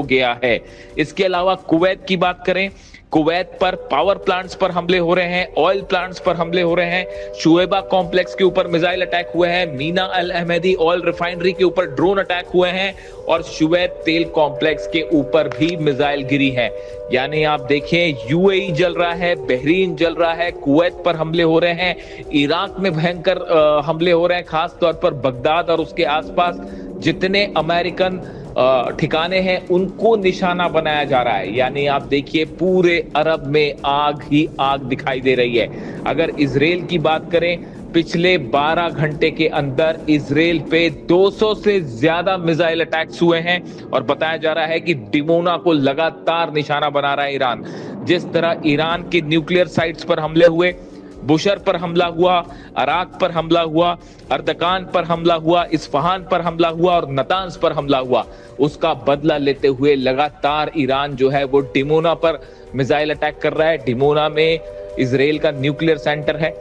गया है। इसके अलावा कुवैत की बात करें, कुवैत पर पावर प्लांट्स पर हमले हो रहे हैं, ऑयल प्लांट्स पर हमले हो रहे हैं, शुएबा कॉम्प्लेक्स के ऊपर मिसाइल अटैक हुए हैं, मीना अल अहमदी ऑयल रिफाइनरी के ऊपर ड्रोन अटैक हुए हैं और शुवैत तेल कॉम्प्लेक्स के ऊपर भी मिसाइल गिरी है। यानी आप देखें, यूएई जल रहा है, बहरीन जल रहा है, कुवैत पर हमले हो रहे हैं, इराक में भयंकर हमले हो रहे हैं, खास तौर पर बगदाद और उसके आसपास जितने अमेरिकन ठिकाने हैं उनको निशाना बनाया जा रहा है। यानी आप देखिए, पूरे अरब में आग ही आग दिखाई दे रही है। अगर इजराइल की बात करें, पिछले 12 घंटे के अंदर इजराइल पे 200 से ज्यादा मिसाइल अटैक्स हुए हैं और बताया जा रहा है कि डिमोना को लगातार निशाना बना रहा है ईरान। जिस तरह ईरान के न्यूक्लियर साइट्स पर हमले हुए, बुशर पर हमला हुआ, अराक पर हमला हुआ, अर्दकान पर हमला हुआ, इस्फहान पर हमला हुआ और नतांज पर हमला हुआ, उसका बदला लेते हुए लगातार ईरान जो है वो डिमोना पर मिसाइल अटैक कर रहा है। डिमोना में इजराइल का न्यूक्लियर सेंटर है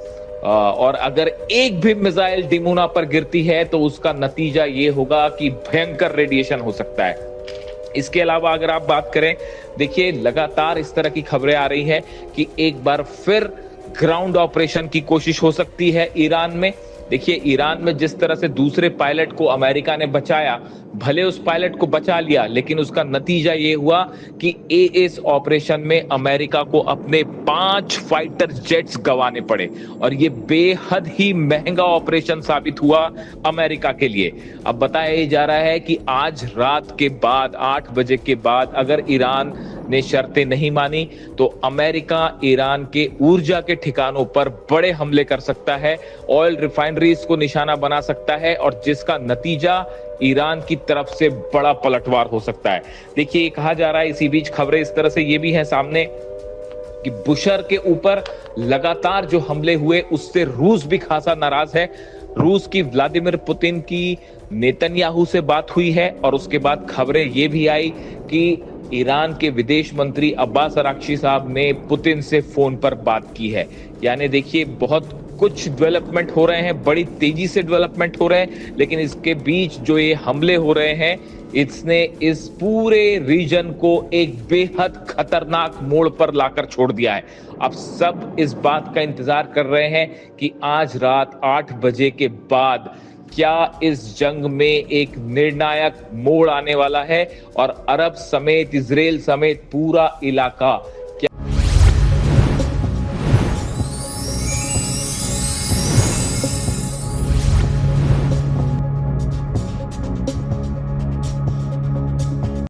और अगर एक भी मिसाइल डिमोना पर गिरती है तो उसका नतीजा ये होगा कि भयंकर रेडिएशन हो सकता है। इसके अलावा अगर आप बात करें, देखिए लगातार इस तरह की खबरें आ रही हैं कि एक बार फिर ग्राउंड ऑपरेशन की कोशिश हो सकती है ईरान में। देखिए, ईरान में जिस तरह से दूसरे पायलट को अमेरिका ने बचाया, भले उस पायलट को बचा लिया, लेकिन उसका नतीजा ये हुआ कि इस ऑपरेशन में अमेरिका को अपने 5 फाइटर जेट्स गंवाने पड़े और ये बेहद ही महंगा ऑपरेशन साबित हुआ अमेरिका के लिए। अब बताया जा रहा है कि आज रात के बाद 8 बजे के बाद अगर ईरान ने शर्तें नहीं मानी तो अमेरिका ईरान के ऊर्जा के ठिकानों पर बड़े हमले कर सकता है, ऑयल रिफाइनरीज को निशाना बना सकता है और जिसका नतीजा ईरान की तरफ से बड़ा पलटवार हो सकता है। देखिए, ये कहा जा रहा है, इसी बीच खबरें इस तरह से ये भी हैं सामने कि बुशर के ऊपर लगातार जो हमले हुए उससे रूस भी खासा नाराज है। रूस की व्लादिमीर पुतिन की नेतन्याहू से बात हुई है और उसके बाद खबरें ये भी आई कि ईरान के विदेश मंत्री अब्बास अराक्ची साहब ने पुतिन से फोन पर बात की है। यानी देखिए, बहुत कुछ डेवलपमेंट हो रहे हैं, बड़ी तेजी से डेवलपमेंट हो रहे हैं, लेकिन इसके बीच जो ये हमले हो रहे हैं इसने इस पूरे रीजन को एक बेहद खतरनाक मोड़ पर लाकर छोड़ दिया है। अब सब इस बात का इंतजार कर रहे हैं कि आज रात 8 बजे के बाद क्या इस जंग में एक निर्णायक मोड़ आने वाला है और अरब समेत, इजराइल समेत पूरा इलाका